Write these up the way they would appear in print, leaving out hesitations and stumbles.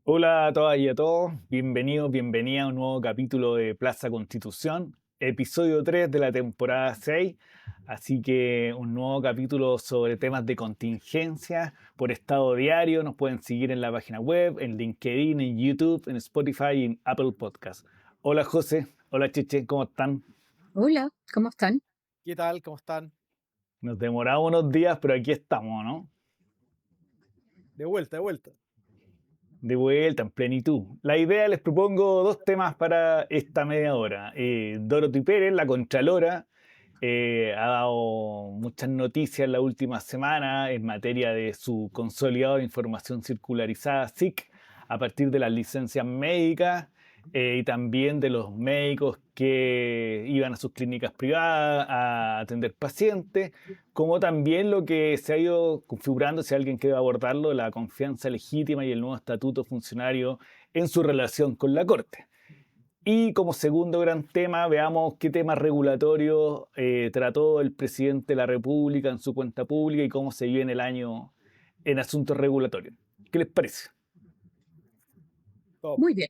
Hola a todas y a todos, bienvenidos, bienvenida a un nuevo capítulo de Plaza Constitución, episodio 3 de la temporada 6. Así que un nuevo capítulo sobre temas de contingencia por estado diario. Nos pueden seguir en la página web, en LinkedIn, en YouTube, en Spotify y en Apple Podcast. Hola José, hola Cheche, ¿cómo están? Hola, ¿cómo están? ¿Qué tal? ¿Cómo están? Nos demoramos unos días, pero aquí estamos, ¿no? De vuelta, de vuelta. De vuelta, en plenitud. La idea, les propongo dos temas para esta media hora. Dorothy Pérez, la Contralora, ha dado muchas noticias en la última semana en materia de su consolidado de información circularizada, SIC, a partir de las licencias médicas y también de los médicos que iban a sus clínicas privadas a atender pacientes, como también lo que se ha ido configurando, si alguien quiere abordarlo, la confianza legítima y el nuevo estatuto funcionario en su relación con la Corte. Y como segundo gran tema, veamos qué temas regulatorios trató el presidente de la República en su cuenta pública y cómo se viene el año en asuntos regulatorios. ¿Qué les parece? Top. Muy bien.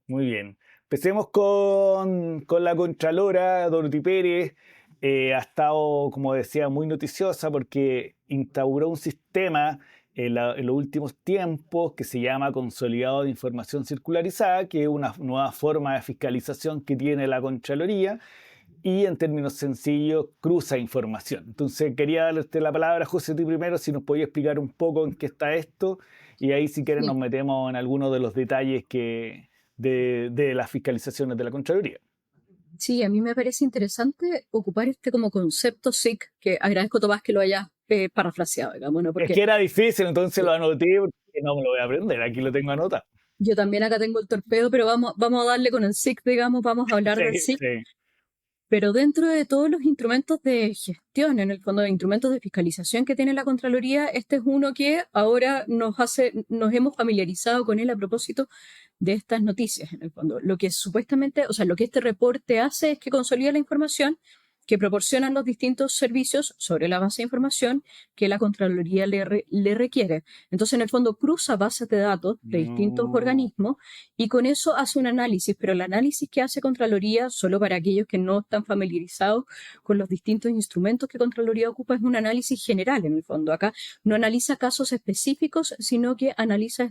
Muy bien. Empecemos con la Contralora, Dorothy Pérez. Ha estado, como decía, muy noticiosa porque instauró un sistema en los últimos tiempos que se llama Consolidado de Información Circularizada, que es una nueva forma de fiscalización que tiene la Contraloría y en términos sencillos cruza información. Entonces quería darle a usted la palabra, José, a ti primero, si nos podía explicar un poco en qué está esto y ahí si quieren nos Sí, metemos en algunos de los detalles de las fiscalizaciones de la Contraloría. sí, a mí me parece interesante ocupar este como concepto SIC, que agradezco Tomás que lo hayas parafraseado, digamos, ¿no? Es Porque que era difícil, entonces sí, lo anoté porque no me lo voy a aprender, aquí lo tengo anotado. yo también acá tengo el torpedo, pero vamos a darle con el SIC, digamos, vamos a hablar del Sí, SIC. sí. Pero dentro de todos los instrumentos de gestión, en el fondo de instrumentos de fiscalización que tiene la Contraloría, este es uno que ahora nos hemos familiarizado con él a propósito de estas noticias, en el fondo. Lo que supuestamente, o sea, lo que este reporte hace es que consolida la información que proporcionan los distintos servicios sobre la base de información que la Contraloría le requiere. Entonces, en el fondo, cruza bases de datos de distintos No. organismos y con eso hace un análisis, pero el análisis que hace Contraloría, solo para aquellos que no están familiarizados con los distintos instrumentos que Contraloría ocupa, es un análisis general en el fondo. Acá no analiza casos específicos, sino que analiza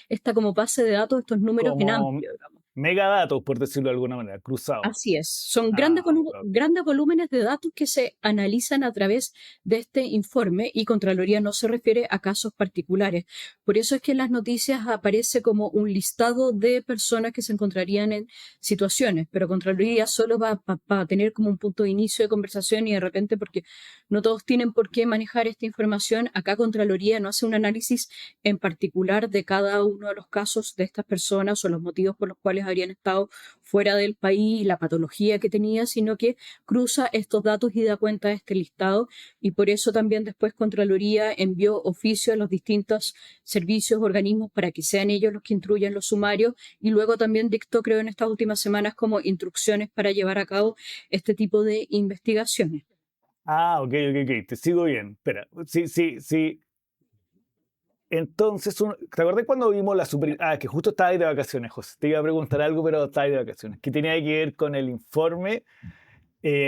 esta como base de datos, estos números en Como amplio, digamos. megadatos, por decirlo de alguna manera, cruzados. Así es, son Ah, ok, ok. grandes volúmenes de datos que se analizan a través de este informe y Contraloría no se refiere a casos particulares. Por eso es que en las noticias aparece como un listado de personas que se encontrarían en situaciones, pero Contraloría solo va a tener como un punto de inicio de conversación y de repente, porque no todos tienen por qué manejar esta información, acá Contraloría no hace un análisis en particular de cada uno de los casos de estas personas o los motivos por los cuales habrían estado fuera del país, la patología que tenía, sino que cruza estos datos y da cuenta de este listado. Y por eso también después Contraloría envió oficio a los distintos servicios, organismos, para que sean ellos los que instruyan los sumarios. Y luego también dictó, creo, en estas últimas semanas como instrucciones para llevar a cabo este tipo de investigaciones. Ah, ok, ok, ok, te sigo bien. Espera, sí, sí, sí. Entonces, ¿te acordás cuando vimos la super... Ah, que justo estaba ahí de vacaciones, José. Te iba a preguntar algo, pero estaba ahí de vacaciones. Que tenía que ver con el informe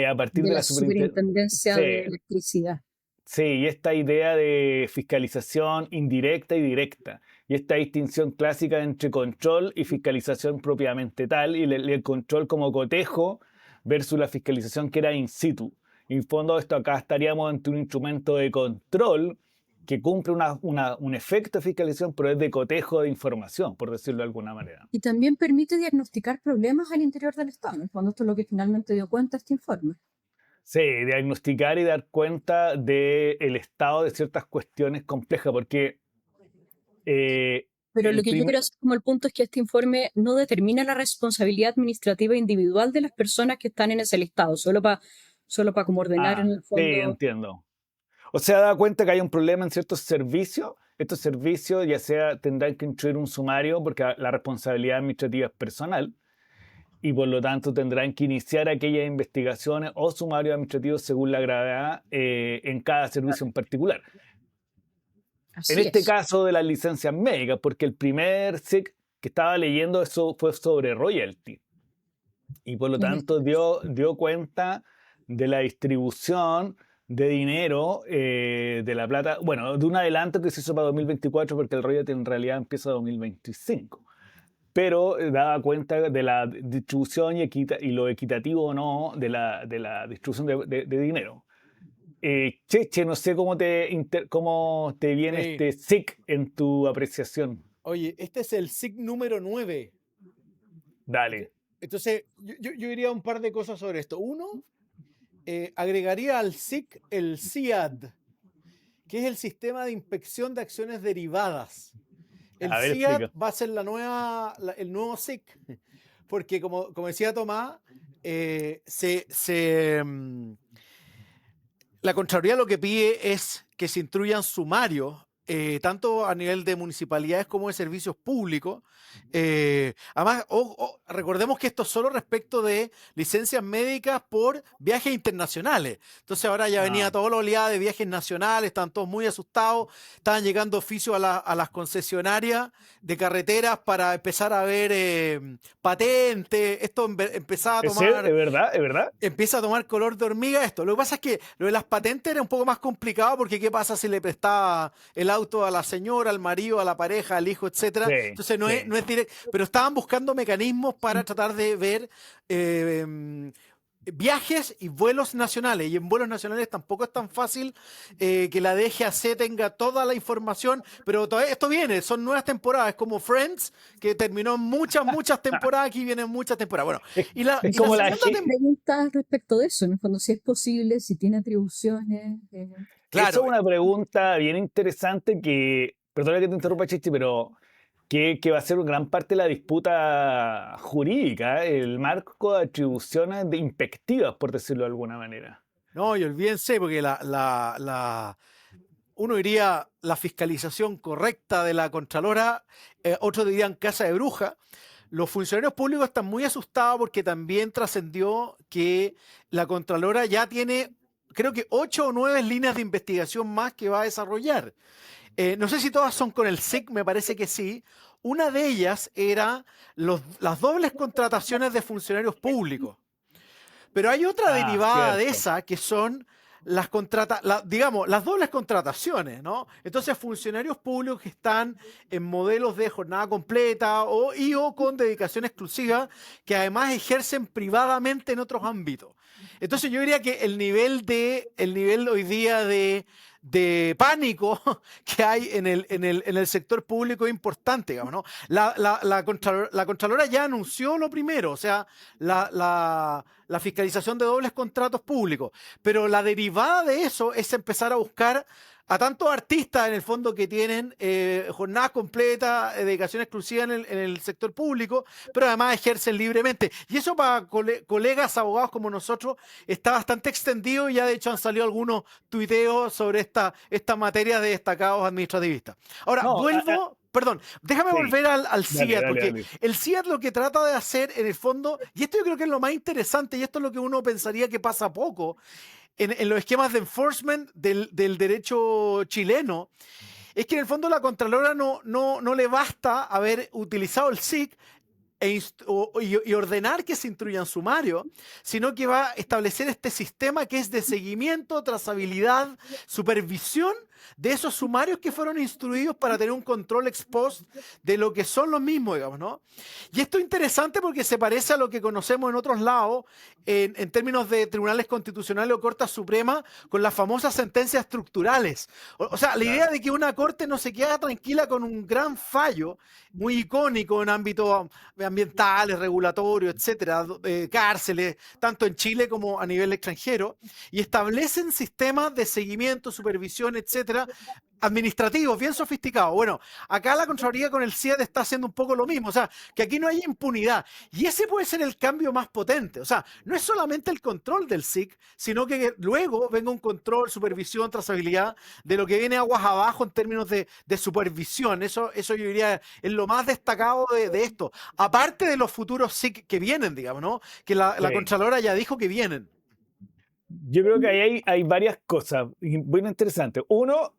a partir De de la la superintendencia. Superintendencia de Sí, Electricidad. sí, y esta idea de fiscalización indirecta y directa. Y esta distinción clásica entre control y fiscalización propiamente tal, y el control como cotejo versus la fiscalización que era in situ. En fondo, esto acá estaríamos ante un instrumento de control que cumple un efecto de fiscalización, pero es de cotejo de información, por decirlo de alguna manera. Y también permite diagnosticar problemas al interior del Estado. En el fondo, esto es lo que finalmente dio cuenta este informe. Sí, diagnosticar y dar cuenta del estado de ciertas cuestiones complejas, porque Pero lo el que yo primer... quiero hacer como el punto es que este informe no determina la responsabilidad administrativa individual de las personas que están en ese listado, solo para como ordenar en Ah, el sí, fondo. entiendo. O sea, da cuenta que hay un problema en ciertos servicios. Estos servicios ya sea tendrán que incluir un sumario porque la responsabilidad administrativa es personal y por lo tanto tendrán que iniciar aquellas investigaciones o sumarios administrativos según la gravedad en cada servicio en particular. En Así este es. caso de las licencias médicas, porque el primer SIC que estaba leyendo eso fue sobre royalty. Y por lo En tanto dio cuenta de la distribución de dinero de la plata, bueno, de un adelanto que se hizo para 2024 porque el royalty en realidad empieza 2025. Pero daba cuenta de la distribución y lo equitativo o no de la distribución de dinero. Cheche, no sé cómo te viene Sí. este SIC en tu apreciación. Oye, este es el SIG número 9. Dale. Entonces, yo diría un par de cosas sobre esto. Uno, agregaría al SIC el SIAD, que es el Sistema de Inspección de Acciones Derivadas. El A ver, SIAD explica. va a ser el nuevo SIC, porque como decía Tomás, la Contraloría lo que pide es que se instruyan sumarios, tanto a nivel de municipalidades como de servicios públicos. Además, recordemos que esto es solo respecto de licencias médicas por viajes internacionales. Entonces ahora ya venía Ah, toda la oleada de viajes nacionales, están todos muy asustados, estaban llegando oficios a las concesionarias de carreteras para empezar a ver patentes. Esto empezaba a tomar ¿es verdad? ¿Es verdad? empieza a tomar color de hormiga esto. Lo que pasa es que lo de las patentes era un poco más complicado porque ¿qué pasa si le prestaba el auto a la señora, al marido, a la pareja, al hijo, etcétera? Sí, Entonces no sí. es directo, pero estaban buscando mecanismos para tratar de ver eh, viajes y vuelos nacionales. Y en vuelos nacionales tampoco es tan fácil que la DGAC tenga toda la información, pero todavía esto viene, son nuevas temporadas, es como Friends, que terminó muchas temporadas, aquí vienen muchas temporadas. Bueno, Es, es y la como la... segunda Hay ge- temporada. preguntas respecto de eso, en el fondo, si es posible, si tiene atribuciones. Eso Claro, es una pregunta bien interesante que, perdona que te interrumpa, Chichi, pero que va a ser gran parte de la disputa jurídica, el marco de atribuciones de inspectivas, por decirlo de alguna manera. no, y olvídense, porque uno diría la fiscalización correcta de la Contralora, otros dirían casa de bruja. Los funcionarios públicos están muy asustados porque también trascendió que la Contralora ya tiene, creo que 8 o 9 líneas de investigación más que va a desarrollar. No sé si todas son con el SIC, me parece que sí. Una de ellas era las dobles contrataciones de funcionarios públicos. Pero hay otra Ah, derivada de cierto. esa que son digamos, las dobles contrataciones, ¿no? Entonces, funcionarios públicos que están en modelos de jornada completa o con dedicación exclusiva, que además ejercen privadamente en otros ámbitos. Entonces, yo diría que el nivel hoy día de pánico que hay en el sector público es importante, digamos, ¿no? La Contralora ya anunció lo primero, o sea, la fiscalización de dobles contratos públicos, pero la derivada de eso es empezar a buscar a tantos artistas en el fondo que tienen jornadas completas, dedicación exclusiva en el sector público, pero además ejercen libremente. Y eso para colegas abogados como nosotros está bastante extendido y ya de hecho han salido algunos tuiteos sobre esta materia de destacados administrativistas. Ahora, No, perdón, déjame sí, volver al dale, CIAD, dale, porque dale. el CIAD lo que trata de hacer en el fondo, y esto yo creo que es lo más interesante, y esto es lo que uno pensaría que pasa poco, en los esquemas de enforcement del derecho chileno, es que en el fondo la Contralora no le basta haber utilizado el SIC y ordenar que se instruyan sumarios, sino que va a establecer este sistema que es de seguimiento, trazabilidad, supervisión de esos sumarios que fueron instruidos para tener un control ex post de lo que son los mismos, digamos, ¿no? Y esto es interesante porque se parece a lo que conocemos en otros lados, en términos de tribunales constitucionales o cortes supremas, con las famosas sentencias estructurales. O sea, la idea Claro. de que una corte no se queda tranquila con un gran fallo, muy icónico en ámbitos ambientales, regulatorios, etcétera, cárceles, tanto en Chile como a nivel extranjero, y establecen sistemas de seguimiento, supervisión, etcétera, administrativos, bien sofisticados. Bueno, acá la Contraloría con el CIED está haciendo un poco lo mismo, o sea, que aquí no hay impunidad. Y ese puede ser el cambio más potente. O sea, no es solamente el control del SIC, sino que luego venga un control, supervisión, trazabilidad de lo que viene aguas abajo en términos de supervisión. Eso yo diría es lo más destacado de esto. Aparte de los futuros SIC que vienen, digamos, ¿no? Que la Sí. Contralora ya dijo que vienen. Yo creo que ahí hay varias cosas muy interesantes. Uno,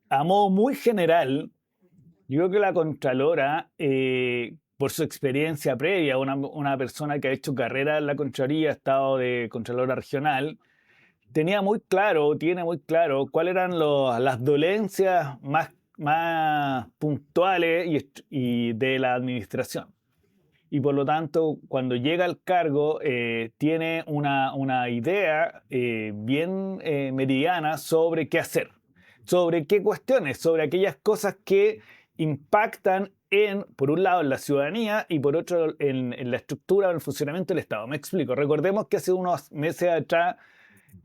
a modo muy general, yo creo que la Contralora, por su experiencia previa, una persona que ha hecho carrera en la Contraloría, ha estado de Contralora regional, tiene muy claro cuáles eran las dolencias más puntuales y de la administración. Y por lo tanto, cuando llega al cargo, tiene una idea bien meridiana sobre qué hacer, sobre qué cuestiones, sobre aquellas cosas que impactan por un lado, en la ciudadanía y por otro, en la estructura o en el funcionamiento del Estado. Me explico. Recordemos que hace unos meses atrás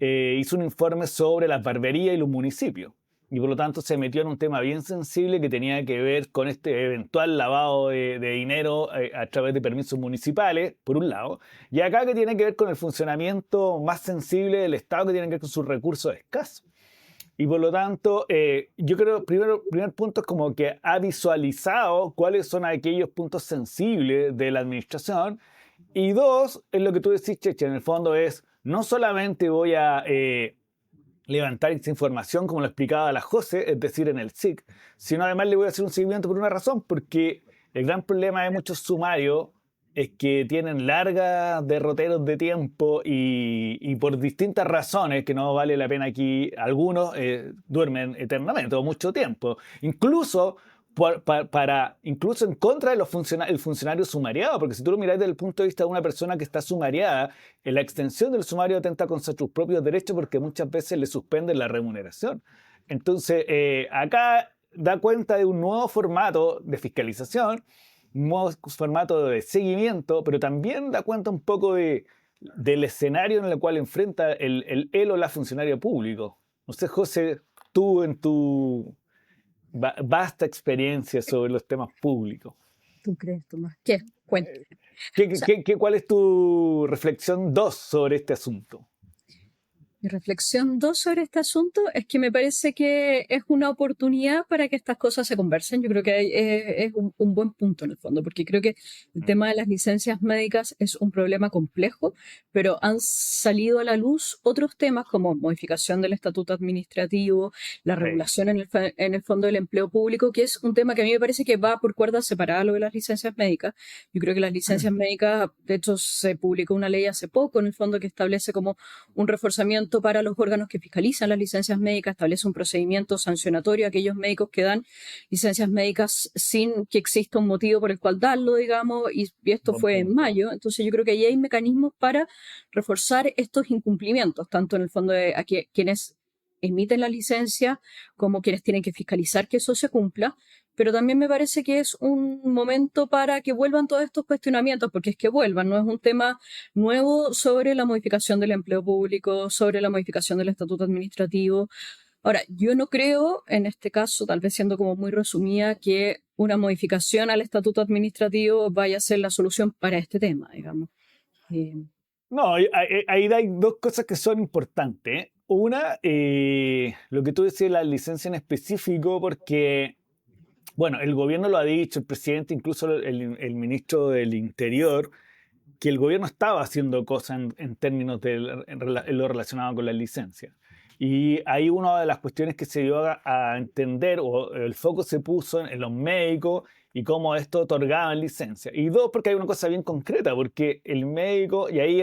hizo un informe sobre las barberías y los municipios. Y por lo tanto se metió en un tema bien sensible que tenía que ver con este eventual lavado de dinero a través de permisos municipales, por un lado, y acá que tiene que ver con el funcionamiento más sensible del Estado, que tiene que ver con sus recursos escasos. Y por lo tanto, yo creo, primer punto es como que ha visualizado cuáles son aquellos puntos sensibles de la administración. Y dos, es lo que tú decís, Cheche, en el fondo es, no solamente voy a levantar esta información como lo explicaba la José, es decir, en el SIC, sino además le voy a hacer un seguimiento por una razón, porque el gran problema de muchos sumarios es que tienen largas derroteros de tiempo y por distintas razones, que no vale la pena aquí, algunos duermen eternamente o mucho tiempo. Incluso incluso en contra de el funcionario sumariado, porque si tú lo miras desde el punto de vista de una persona que está sumariada, en la extensión del sumario atenta contra sus propios derechos porque muchas veces le suspenden la remuneración. Entonces, acá da cuenta de un nuevo formato de fiscalización, un nuevo formato de seguimiento, pero también da cuenta un poco del escenario en el cual enfrenta él o la funcionaria público. No sé, José, tú en tu vasta experiencia sobre los temas públicos. ¿Tú crees, Tomás? ¿Qué? Cuenta. O sea, ¿Cuál es tu reflexión 2 sobre este asunto? mi reflexión 2 sobre este asunto es que me parece que es una oportunidad para que estas cosas se conversen. Yo creo que es un buen punto en el fondo, porque creo que el tema de las licencias médicas es un problema complejo, pero han salido a la luz otros temas como modificación del estatuto administrativo, la regulación en el fondo del empleo público, que es un tema que a mí me parece que va por cuerdas separadas lo de las licencias médicas. Yo creo que las licencias médicas, de hecho, se publicó una ley hace poco, en el fondo, que establece como un reforzamiento para los órganos que fiscalizan las licencias médicas, establece un procedimiento sancionatorio a aquellos médicos que dan licencias médicas sin que exista un motivo por el cual darlo, digamos, y esto fue en mayo. Entonces yo creo que ahí hay mecanismos para reforzar estos incumplimientos, tanto en el fondo de quienes emiten la licencia como quienes tienen que fiscalizar que eso se cumpla, pero también me parece que es un momento para que vuelvan todos estos cuestionamientos, porque es que vuelvan, no es un tema nuevo sobre la modificación del empleo público, sobre la modificación del estatuto administrativo. Ahora, yo no creo, en este caso, tal vez siendo como muy resumida, que una modificación al estatuto administrativo vaya a ser la solución para este tema, digamos. No, ahí hay dos cosas que son importantes. Una, lo que tú decías, la licencia en específico, porque, bueno, el gobierno lo ha dicho, el presidente, incluso el ministro del Interior, que el gobierno estaba haciendo cosas en términos en lo relacionado con la licencia. Y ahí una de las cuestiones que se dio a entender, o el foco se puso en los médicos y cómo esto otorgaba licencia. Y dos, porque hay una cosa bien concreta, porque el médico, y ahí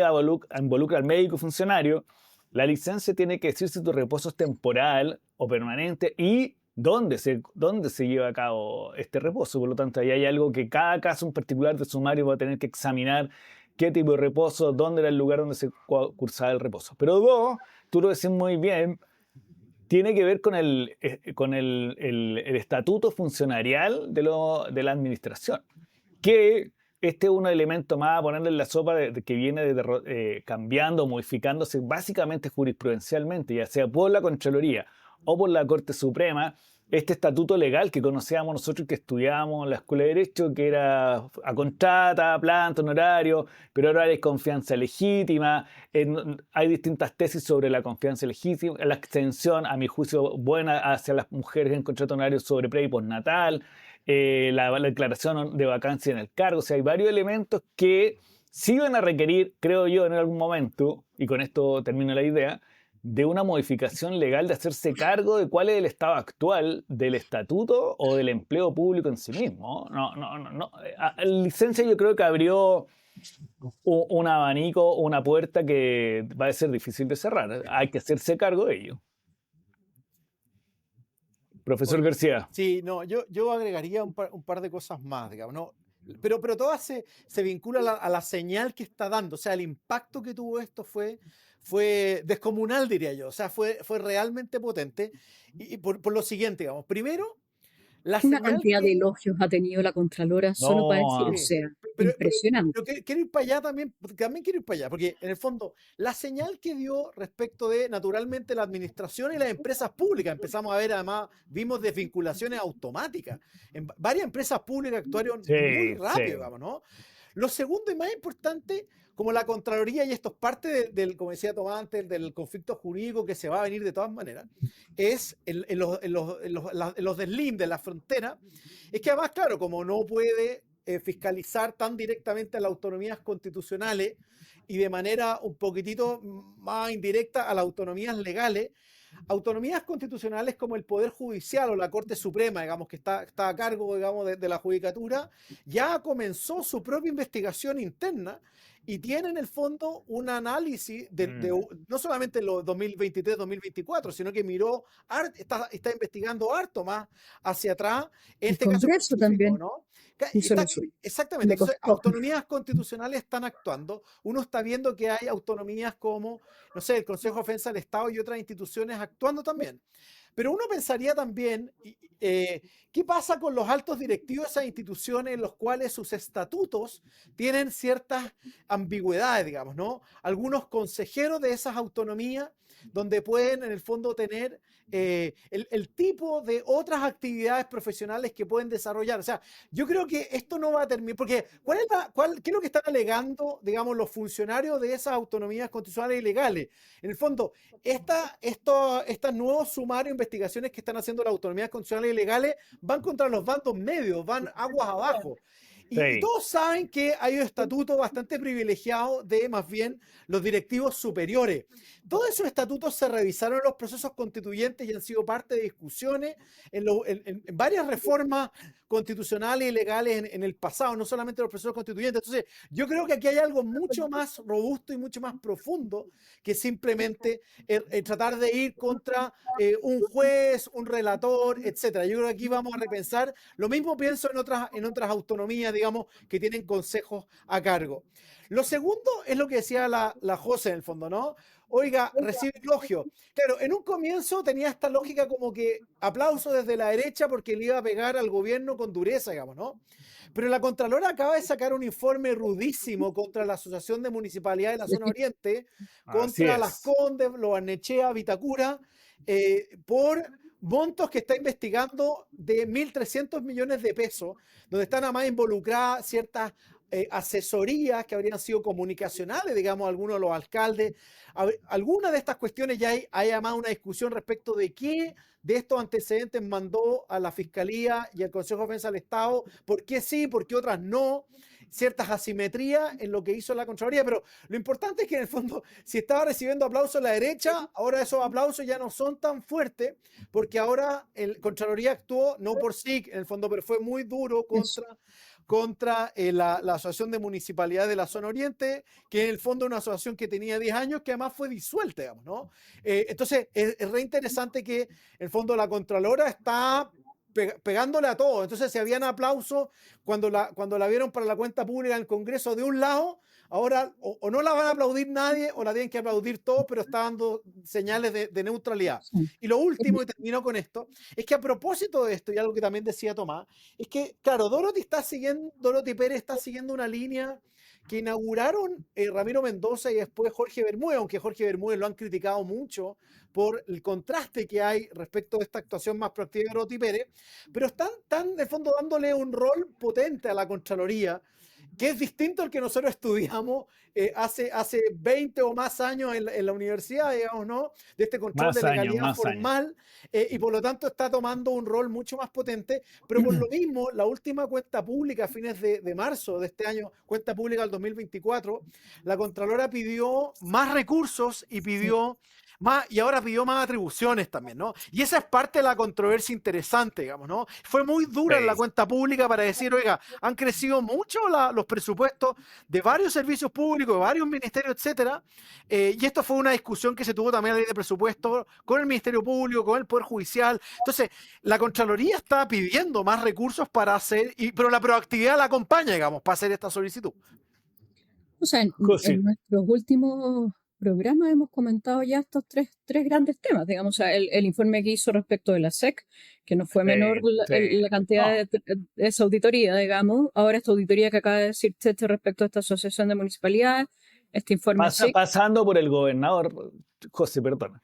involucra al médico funcionario, la licencia tiene que decir si tu reposo es temporal o permanente y dónde se lleva a cabo este reposo. Por lo tanto, ahí hay algo que cada caso en particular de sumario va a tener que examinar qué tipo de reposo, dónde era el lugar donde se cursaba el reposo. Pero dos, tú lo decís muy bien, tiene que ver con el estatuto funcionarial de la administración, que este es un elemento más a ponerle en la sopa que viene cambiando, modificándose básicamente jurisprudencialmente, ya sea por la Contraloría o por la Corte Suprema. Este estatuto legal que conocíamos nosotros que estudiábamos en la Escuela de Derecho, que era a contrata, planta, honorario, pero ahora hay confianza legítima. Hay distintas tesis sobre la confianza legítima, la extensión, a mi juicio, buena hacia las mujeres en contrato honorario sobre pre y postnatal, la declaración de vacancia en el cargo. O sea, hay varios elementos que sí van a requerir, creo yo, en algún momento, y con esto termino la idea, de una modificación legal de hacerse cargo de cuál es el estado actual del estatuto o del empleo público en sí mismo. No, no, no, no. Licencia yo creo que abrió un abanico, una puerta que va a ser difícil de cerrar. Hay que hacerse cargo de ello. Profesor Oye, García. sí, no, yo agregaría un par de cosas más, digamos, ¿no? Pero todas se vinculan a la señal que está dando, o sea, el impacto que tuvo esto fue descomunal, diría yo, o sea, fue realmente potente, y por lo siguiente, digamos, primero, la Una señal cantidad de que... elogios ha tenido la Contralora solo para decir, o No, Sí, sea, pero impresionante. quiero ir para allá también, porque también quiero ir para allá, porque en el fondo, la señal que dio respecto de, naturalmente, la administración y las empresas públicas, empezamos a ver, además, vimos desvinculaciones automáticas. Varias empresas públicas actuaron muy sí, rápido, sí. digamos, ¿no? Lo segundo y más importante, como la Contraloría, y esto es parte del, como decía Tomás antes, del conflicto jurídico que se va a venir de todas maneras, es en los deslindes, la frontera, es que además, claro, como no puede fiscalizar tan directamente a las autonomías constitucionales y de manera un poquitito más indirecta a las autonomías constitucionales como el Poder Judicial o la Corte Suprema, digamos, que está a cargo, digamos, de la judicatura, ya comenzó su propia investigación interna y tiene en el fondo un análisis no solamente los 2023-2024, sino que está investigando harto más hacia atrás El este caso Congreso específico, también ¿no? hizo lo suyo. Exactamente. Le Entonces, costó. autonomías constitucionales están actuando. Uno está viendo que hay autonomías como, no sé, el Consejo de Defensa del Estado y otras instituciones actuando también. Pero uno pensaría también, ¿qué pasa con los altos directivos de esas instituciones en los cuales sus estatutos tienen ciertas ambigüedades, digamos, ¿no? Algunos consejeros de esas autonomías donde pueden en el fondo tener el tipo de otras actividades profesionales que pueden desarrollar. O sea, yo creo que esto no va a terminar, porque ¿qué es lo que están alegando, digamos, los funcionarios de esas autonomías constitucionales y legales? En el fondo, estas nuevos sumarios, investigaciones que están haciendo las autonomías constitucionales y legales van contra los bandos medios, van aguas abajo. Y Sí. todos saben que hay un estatuto bastante privilegiado de más bien los directivos superiores. Todos esos estatutos se revisaron en los procesos constituyentes y han sido parte de discusiones en varias reformas constitucionales y legales en el pasado, no solamente los procesos constituyentes. Entonces, yo creo que aquí hay algo mucho más robusto y mucho más profundo que simplemente tratar de ir contra un juez, un relator, etcétera. Yo creo que aquí vamos a repensar. Lo mismo pienso en otras autonomías, digamos, que tienen consejos a cargo. Lo segundo es lo que decía la José en el fondo, ¿no? Oiga, recibe elogio. Claro, en un comienzo tenía esta lógica como que aplauso desde la derecha porque le iba a pegar al gobierno con dureza, digamos, ¿no? Pero la Contralora acaba de sacar un informe rudísimo contra la Asociación de Municipalidades de la Zona Oriente, Así contra Las es. Condes, Lo Barnechea, Vitacura, por montos que está investigando de 1.300 millones de pesos, donde están además involucradas ciertas asesorías que habrían sido comunicacionales, digamos, algunos de los alcaldes. Algunas de estas cuestiones ya hay además una discusión respecto de qué de estos antecedentes mandó a la Fiscalía y al Consejo de Defensa del Estado, por qué sí, por qué otras no, ciertas asimetrías en lo que hizo la Contraloría, pero lo importante es que en el fondo, si estaba recibiendo aplausos la derecha, ahora esos aplausos ya no son tan fuertes, porque ahora el Contraloría actuó, no por sí, en el fondo, pero fue muy duro Eso. contra la Asociación de Municipalidades de la Zona Oriente, que en el fondo es una asociación que tenía 10 años, que además fue disuelta, digamos, ¿no? Entonces, es re interesante que en el fondo la Contralora está pegándole a todo. Entonces, si habían aplausos cuando la vieron para la cuenta pública en el Congreso de un lado, ahora o no la van a aplaudir nadie o la tienen que aplaudir todos, pero está dando señales de neutralidad. Sí. Y lo último, y termino con esto, es que a propósito de esto, y algo que también decía Tomás, es que, claro, Dorothy Pérez está siguiendo una línea que inauguraron Ramiro Mendoza y después Jorge Bermúdez, aunque Jorge Bermúdez lo han criticado mucho por el contraste que hay respecto de esta actuación más proactiva de Dorothy Pérez, pero están de fondo dándole un rol potente a la Contraloría, que es distinto al que nosotros estudiamos hace 20 o más años en la universidad, digamos, ¿no? De este control de Más años, legalidad más años. formal, y por lo tanto está tomando un rol mucho más potente, pero por lo mismo, la última cuenta pública a fines de marzo de este año, cuenta pública del 2024, la Contralora pidió más recursos y pidió y ahora pidió más atribuciones también, ¿no? Y esa es parte de la controversia interesante, digamos, ¿no? Fue muy dura en la Sí. cuenta pública para decir, oiga, han crecido mucho los presupuestos de varios servicios públicos, de varios ministerios, etcétera, y esto fue una discusión que se tuvo también en la ley de presupuesto con el Ministerio Público, con el Poder Judicial. Entonces, la Contraloría está pidiendo más recursos para hacer, pero la proactividad la acompaña, digamos, para hacer esta solicitud. O sea, José, en nuestros últimos programas hemos comentado ya estos tres grandes temas, digamos, o sea, el informe que hizo respecto de la SEC, que no fue menor sí. la cantidad No, de esa auditoría, digamos, ahora esta auditoría que acaba de decir Cheche respecto a esta asociación de municipalidades, este informe SIC, pasando por el gobernador, José, perdona.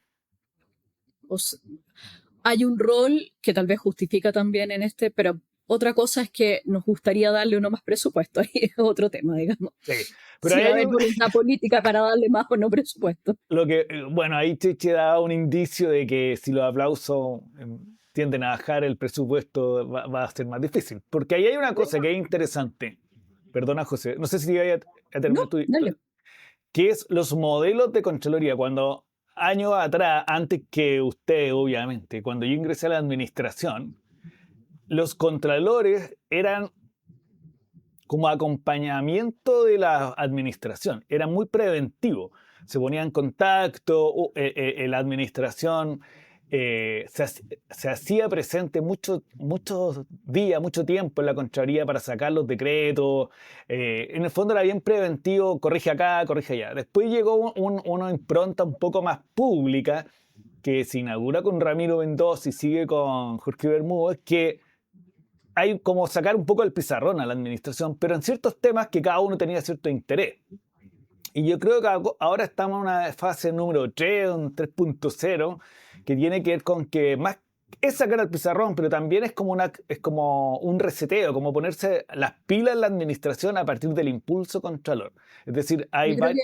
hay un rol que tal vez justifica también en este, pero otra cosa es que nos gustaría darle uno más presupuesto, ahí es otro tema, digamos. Sí, pero Si ahí va a hay haber voluntad política para darle más o no presupuesto. bueno, ahí Cheche da un indicio de que si los aplausos tienden a bajar, el presupuesto va a ser más difícil. Porque ahí hay una cosa que es interesante. Perdona, José, no sé si vaya a No, terminar tu dale. que es los modelos de Contraloría. Cuando años atrás, antes que usted, obviamente, cuando yo ingresé a la administración, los contralores eran como acompañamiento de la administración, era muy preventivo. Se ponía en contacto, la administración se hacía presente muchos días, mucho tiempo en la Contraloría para sacar los decretos. En el fondo era bien preventivo, corrige acá, corrige allá. Después llegó una impronta un poco más pública que se inaugura con Ramiro Mendoza y sigue con Jorge Bermúdez, que hay como sacar un poco el pizarrón a la administración, pero en ciertos temas que cada uno tenía cierto interés. Y yo creo que ahora estamos en una fase número 3, un 3.0, que tiene que ver con que más es sacar el pizarrón, pero también es como un reseteo, como ponerse las pilas en la administración a partir del impulso contralor. Es decir, Yo creo que,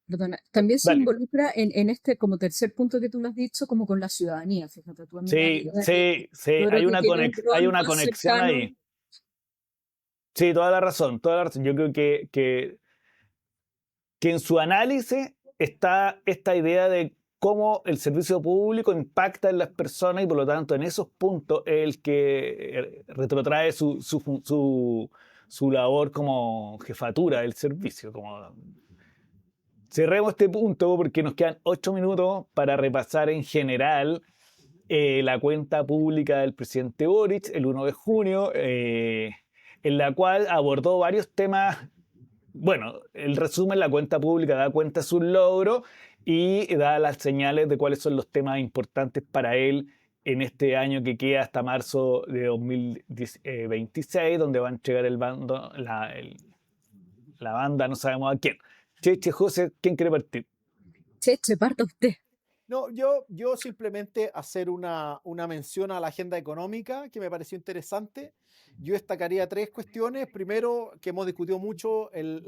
perdona, también se Dale. involucra en este como tercer punto que tú lo has dicho, como con la ciudadanía, fíjate, tú a mí me da la Sí, idea de que sí, sí, yo creo que tiene un hay rol una más conexión cercano. ahí. Sí, toda la razón, toda la razón. Yo creo que en su análisis está esta idea de cómo el servicio público impacta en las personas y por lo tanto en esos puntos es el que retrotrae su labor como jefatura del servicio. Cerremos este punto porque nos quedan 8 minutos para repasar en general la cuenta pública del presidente Boric el 1 de junio, en la cual abordó varios temas. Bueno, el resumen, la cuenta pública da cuenta de sus logros y da las señales de cuáles son los temas importantes para él en este año que queda hasta marzo de 2026, donde va a entregar la banda, no sabemos a quién. Cheche, José, ¿quién quiere partir? Cheche, parta usted. No, yo simplemente hacer una mención a la agenda económica que me pareció interesante. Yo destacaría tres cuestiones. Primero, que hemos discutido mucho, el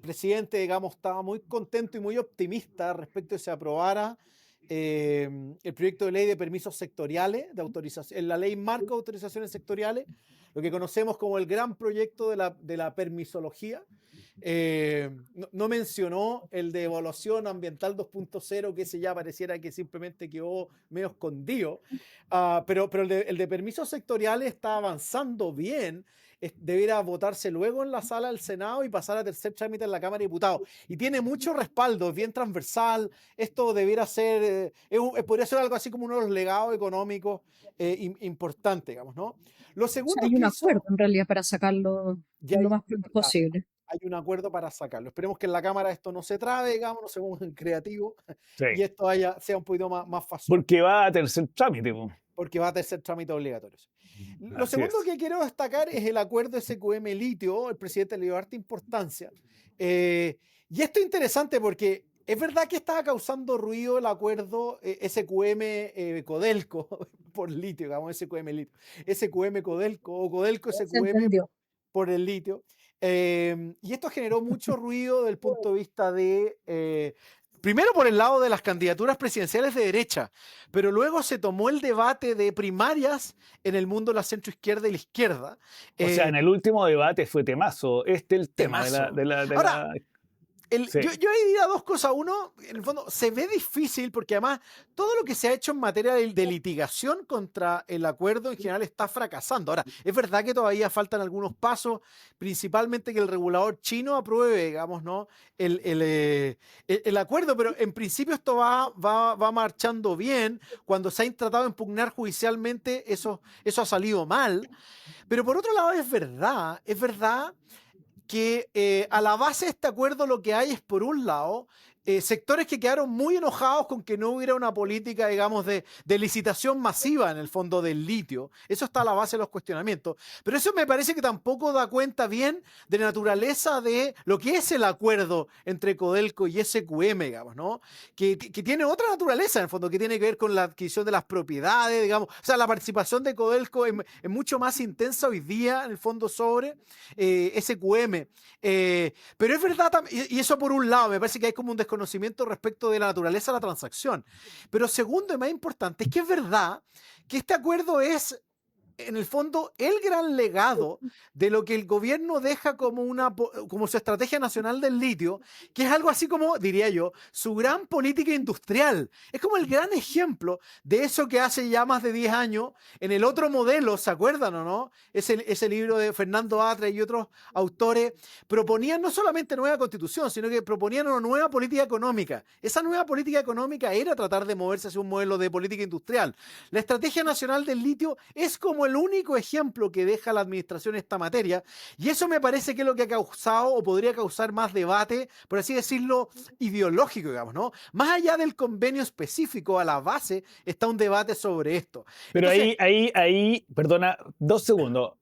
presidente, digamos, estaba muy contento y muy optimista respecto a que se aprobara el proyecto de ley de permisos sectoriales, de autorización, la ley marco de autorizaciones sectoriales, lo que conocemos como el gran proyecto de la permisología. No mencionó el de evaluación ambiental 2.0, que ese ya pareciera que simplemente quedó medio escondido, pero el de permisos sectoriales está avanzando bien. Deberá votarse luego en la sala del Senado y pasar a tercer trámite en la Cámara de Diputados. Y tiene mucho respaldo, es bien transversal. Esto debiera ser, podría ser algo así como uno de los legados económicos importantes, digamos, ¿no? Lo O sea, segundo hay que un hizo, acuerdo en realidad para sacarlo ya lo más pronto claro, posible. hay un acuerdo para sacarlo. Esperemos que en la Cámara esto no se trabe, digamos, no seamos creativos Sí. y esto sea un poquito más fácil. Porque va a tercer trámite. Porque va a tercer trámite obligatorio. Lo Así segundo es. que quiero destacar es el acuerdo SQM Litio. El presidente le dio harta importancia. Y esto es interesante porque es verdad que estaba causando ruido el acuerdo SQM Codelco por litio, digamos, SQM Litio. SQM Codelco o Codelco Se SQM entendió. por el litio. Y esto generó mucho ruido desde el punto de vista de, primero por el lado de las candidaturas presidenciales de derecha, pero luego se tomó el debate de primarias en el mundo de la centroizquierda y la izquierda. O sea, en el último debate fue temazo. Este es el tema Temazo. de Ahora, la... Sí. Yo ahí diría dos cosas. Uno, en el fondo, se ve difícil porque además todo lo que se ha hecho en materia de litigación contra el acuerdo en general está fracasando. Ahora, es verdad que todavía faltan algunos pasos, principalmente que el regulador chino apruebe, digamos, ¿no? El acuerdo, pero en principio esto va marchando bien. Cuando se ha tratado de impugnar judicialmente, eso ha salido mal. Pero por otro lado, es verdad que a la base de este acuerdo lo que hay es, por un lado, sectores que quedaron muy enojados con que no hubiera una política, digamos, de licitación masiva en el fondo del litio. Eso está a la base de los cuestionamientos. Pero eso me parece que tampoco da cuenta bien de la naturaleza de lo que es el acuerdo entre Codelco y SQM, digamos, ¿no? Que tiene otra naturaleza, en el fondo, que tiene que ver con la adquisición de las propiedades, digamos. O sea, la participación de Codelco es mucho más intensa hoy día, en el fondo, sobre SQM. Pero es verdad, y eso por un lado, me parece que hay como un desconocimiento respecto de la naturaleza de la transacción. Pero segundo y más importante, es que es verdad que este acuerdo es, en el fondo, el gran legado de lo que el gobierno deja como su estrategia nacional del litio, que es algo así como, diría yo, su gran política industrial. Es como el gran ejemplo de eso que hace ya más de 10 años, en el otro modelo, ¿se acuerdan o no? Ese libro de Fernando Atre y otros autores proponían no solamente nueva constitución, sino que proponían una nueva política económica. Esa nueva política económica era tratar de moverse hacia un modelo de política industrial. La estrategia nacional del litio es como el único ejemplo que deja la administración en esta materia, y eso me parece que es lo que ha causado o podría causar más debate, por así decirlo, ideológico, digamos, ¿no? Más allá del convenio específico, a la base está un debate sobre esto. Pero Entonces, ahí, perdona, 2 segundos.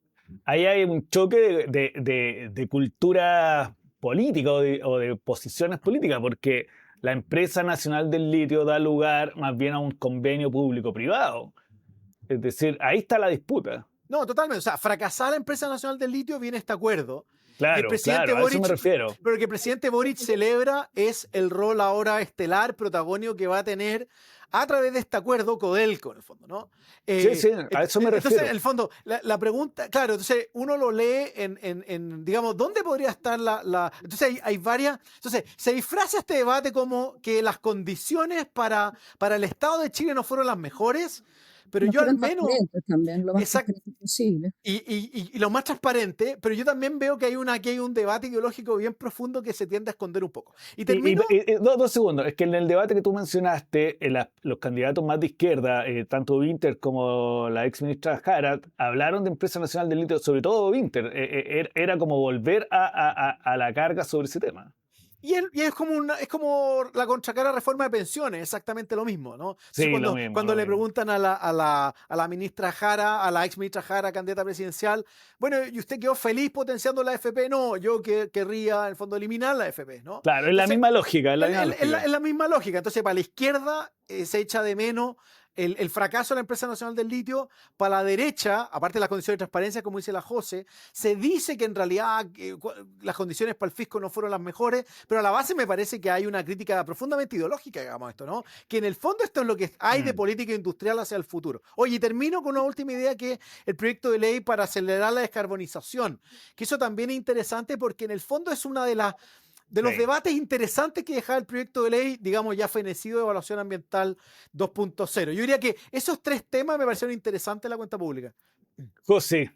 Ahí hay un choque de cultura política o de posiciones políticas, porque la empresa nacional del litio da lugar más bien a un convenio público-privado. Es decir, ahí está la disputa. no, totalmente. O sea, fracasar la empresa nacional del litio viene este acuerdo. Y el Claro, presidente claro, a eso me Boric, refiero. pero lo que el presidente Boric celebra es el rol ahora estelar, protagónico que va a tener a través de este acuerdo Codelco, en el fondo, ¿no? Sí, sí, a eso me Entonces, en refiero. el fondo, la pregunta, claro, entonces uno lo lee digamos, ¿dónde podría estar Entonces hay varias, entonces se disfraza este debate como que las condiciones para el Estado de Chile no fueron las mejores, pero No yo al fueron menos... transparentes también, lo más transparente posible. Y lo más transparente, pero yo también veo que aquí hay un debate ideológico bien profundo que se tiende a esconder un poco. Y termino... 2 segundos. Es que en el debate que tú mencionaste, los candidatos más de izquierda, tanto Winter como la ex ministra Jara, hablaron de empresa nacional del litio, sobre todo Winter. Era como volver a la carga sobre ese tema. Y es como la contracara reforma de pensiones, exactamente lo mismo, ¿no? Entonces, Sí, lo mismo, cuando lo le mismo. preguntan a la ministra Jara, a la ex ministra Jara, candidata presidencial, bueno, ¿y usted quedó feliz potenciando la AFP? No, yo querría, en el fondo, eliminar la AFP, ¿no? Claro, es la Entonces, misma lógica, es la misma Es lógica. la misma lógica. Entonces, para la izquierda se echa de menos el fracaso de la empresa nacional del litio. Para la derecha, aparte de las condiciones de transparencia, como dice la José, se dice que en realidad las condiciones para el fisco no fueron las mejores, pero a la base me parece que hay una crítica profundamente ideológica, digamos, a esto, ¿no? Que en el fondo esto es lo que hay de política industrial hacia el futuro. Oye, y termino con una última idea, que es el proyecto de ley para acelerar la descarbonización, que eso también es interesante porque en el fondo es una de los Sí. debates interesantes que dejaba el proyecto de ley, digamos, ya fenecido de evaluación ambiental 2.0. Yo diría que esos 3 temas me parecieron interesantes en la cuenta pública. José,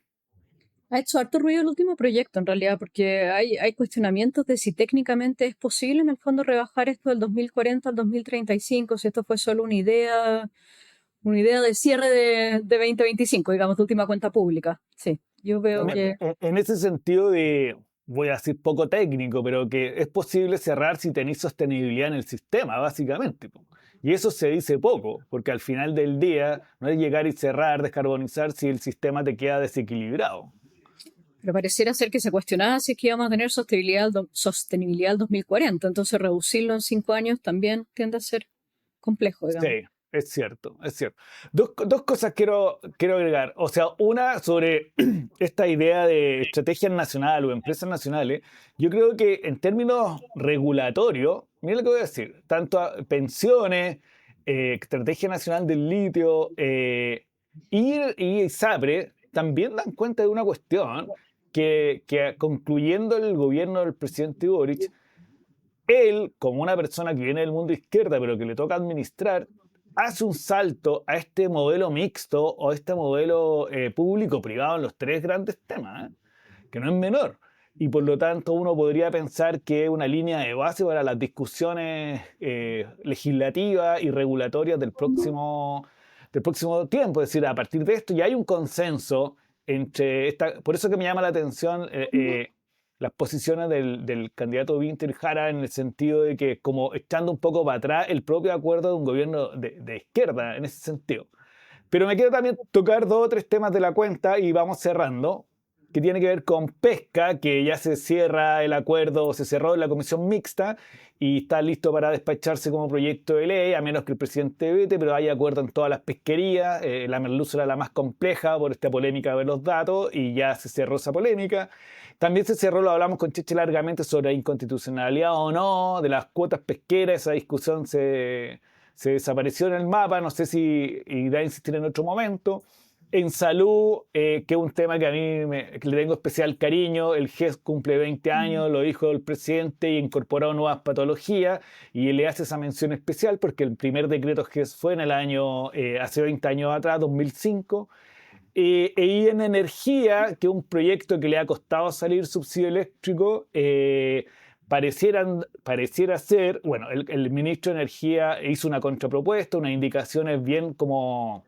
Ha hecho harto ruido el último proyecto, en realidad, porque hay cuestionamientos de si técnicamente es posible, en el fondo, rebajar esto del 2040 al 2035, si esto fue solo una idea de cierre de 2025, digamos, de última cuenta pública. Sí, yo veo que... en ese sentido voy a decir poco técnico, pero que es posible cerrar si tenéis sostenibilidad en el sistema, básicamente. Po. Y eso se dice poco, porque al final del día no es llegar y cerrar, descarbonizar si el sistema te queda desequilibrado. Pero pareciera ser que se cuestionaba si es que íbamos a tener sostenibilidad al 2040, entonces reducirlo en 5 años también tiende a ser complejo, digamos. Sí, es cierto, es cierto. Dos cosas quiero agregar. O sea, una sobre esta idea de estrategias nacionales o empresas nacionales. Yo creo que en términos regulatorios, mira lo que voy a decir, tanto pensiones, Estrategia Nacional del Litio y SAPRE también dan cuenta de una cuestión que concluyendo el gobierno del presidente Boric, él, como una persona que viene del mundo izquierda, pero que le toca administrar, hace un salto a este modelo mixto o a este modelo público-privado en los tres grandes temas, que no es menor. Y por lo tanto uno podría pensar que es una línea de base para las discusiones legislativas y regulatorias del próximo tiempo. Es decir, a partir de esto ya hay un consenso entre esta... Por eso que me llama la atención las posiciones del candidato Vinter Jara en el sentido de que como echando un poco para atrás el propio acuerdo de un gobierno de izquierda en ese sentido. Pero me quiero también tocar dos o tres temas de la cuenta y vamos cerrando, que tiene que ver con pesca, que ya se cierra el acuerdo, se cerró en la comisión mixta y está listo para despacharse como proyecto de ley, a menos que el presidente vete, pero hay acuerdo en todas las pesquerías. La merluza era la más compleja por esta polémica de los datos y ya se cerró esa polémica. También se cerró, lo hablamos con Cheche largamente, sobre inconstitucionalidad o no, de las cuotas pesqueras, esa discusión se desapareció en el mapa, no sé si irá a insistir en otro momento. En salud, que es un tema que a mí que le tengo especial cariño, el GES cumple 20 años, lo dijo el presidente, y incorporó nuevas patologías, y le hace esa mención especial porque el primer decreto GES fue en el año, hace 20 años atrás, 2005. Y en energía, que es un proyecto que le ha costado salir subsidio eléctrico, pareciera ser, bueno, el ministro de Energía hizo una contrapropuesta, unas indicaciones bien como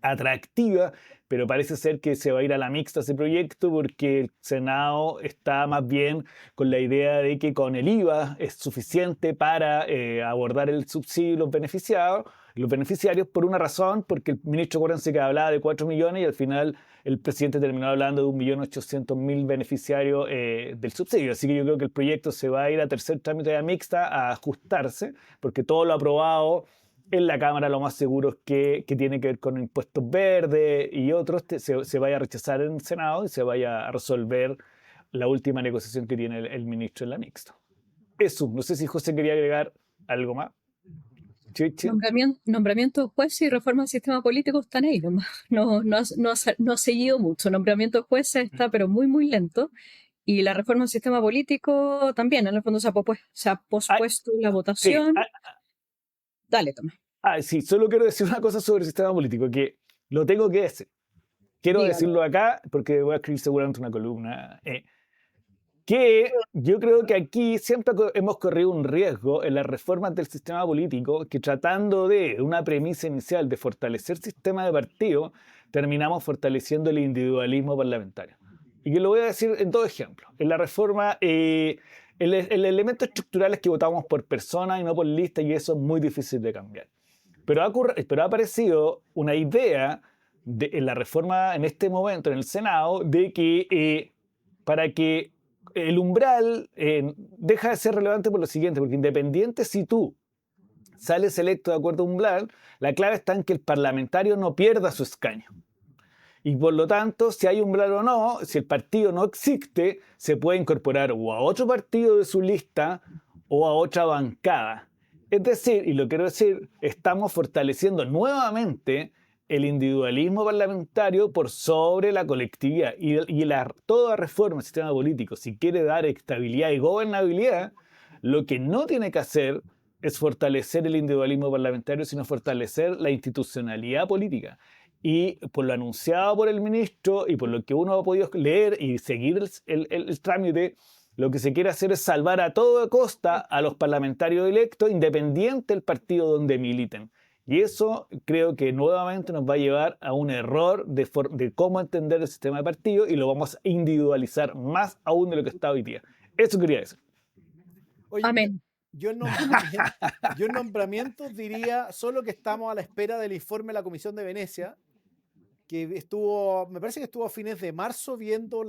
atractiva, pero parece ser que se va a ir a la mixta ese proyecto porque el Senado está más bien con la idea de que con el IVA es suficiente para abordar el subsidio y los beneficiarios por una razón, porque el ministro, acuérdense que hablaba de 4 millones y al final el presidente terminó hablando de 1.800.000 beneficiarios del subsidio. Así que yo creo que el proyecto se va a ir a tercer trámite de la mixta a ajustarse, porque todo lo aprobado en la Cámara lo más seguro es que tiene que ver con impuestos verdes y otros, se vaya a rechazar en el Senado y se vaya a resolver la última negociación que tiene el ministro en la mixta. Eso, no sé si José quería agregar algo más. Chichi. Nombramiento de jueces y reforma del sistema político están ahí nomás. No ha seguido mucho. Nombramiento de jueces está pero muy, muy lento. Y la reforma del sistema político también, en el fondo se ha pospuesto la votación. Sí, Dale, Tomás. sí, solo quiero decir una cosa sobre el sistema político, que lo tengo que decir. Quiero Dígalo. decirlo acá porque voy a escribir seguramente una columna. Que yo creo que aquí siempre hemos corrido un riesgo en las reformas del sistema político, que tratando de una premisa inicial de fortalecer el sistema de partido, terminamos fortaleciendo el individualismo parlamentario. Y que lo voy a decir en dos ejemplos. En la reforma, el elemento estructural es que votamos por persona y no por lista, y eso es muy difícil de cambiar. Pero ha aparecido una idea en la reforma en este momento en el Senado de que para que el umbral deja de ser relevante por lo siguiente, porque independiente si tú sales electo de acuerdo a umbral, la clave está en que el parlamentario no pierda su escaño. Y por lo tanto, si hay umbral o no, si el partido no existe, se puede incorporar o a otro partido de su lista o a otra bancada. Es decir, y lo quiero decir, estamos fortaleciendo nuevamente el individualismo parlamentario por sobre la colectividad. Y toda reforma del sistema político, si quiere dar estabilidad y gobernabilidad, lo que no tiene que hacer es fortalecer el individualismo parlamentario, sino fortalecer la institucionalidad política. Y por lo anunciado por el ministro y por lo que uno ha podido leer y seguir el trámite, lo que se quiere hacer es salvar a toda costa a los parlamentarios electos, independiente del partido donde militen. Y eso creo que nuevamente nos va a llevar a un error de cómo entender el sistema de partido, y lo vamos a individualizar más aún de lo que está hoy día. Eso quería decir. Oye, Amén. yo en nombramientos diría solo que estamos a la espera del informe de la Comisión de Venecia, que me parece que estuvo a fines de marzo viendo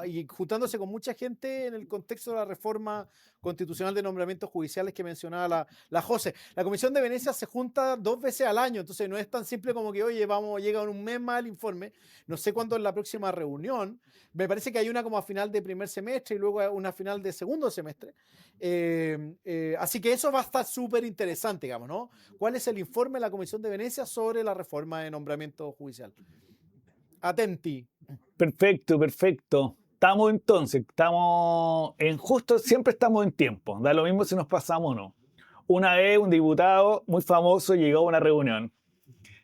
y juntándose con mucha gente en el contexto de la reforma constitucional de nombramientos judiciales que mencionaba la José. La Comisión de Venecia se junta 2 veces al año, entonces no es tan simple como que, oye, llega en un mes más el informe. No sé cuándo es la próxima reunión. Me parece que hay una como a final de primer semestre y luego una final de segundo semestre. Así que eso va a estar súper interesante, digamos, ¿no? ¿Cuál es el informe de la Comisión de Venecia sobre la reforma de nombramiento judicial? Atenti. Perfecto, perfecto. estamos en justo, siempre estamos en tiempo. Da lo mismo si nos pasamos o no. Una vez un diputado muy famoso llegó a una reunión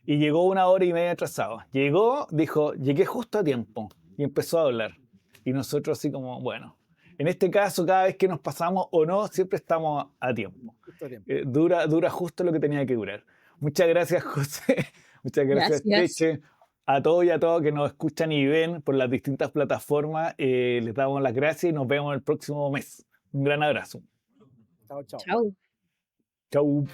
y llegó 1 hora y media atrasado. Llegó, dijo, llegué justo a tiempo y empezó a hablar. Y nosotros así como, bueno, en este caso cada vez que nos pasamos o no, siempre estamos a tiempo. Justo a tiempo. Dura justo lo que tenía que durar. Muchas gracias, José. Muchas gracias, Gracias. Teche. A todos y a todas que nos escuchan y ven por las distintas plataformas, les damos las gracias y nos vemos el próximo mes. Un gran abrazo. Chao, chao. Chao. Chau.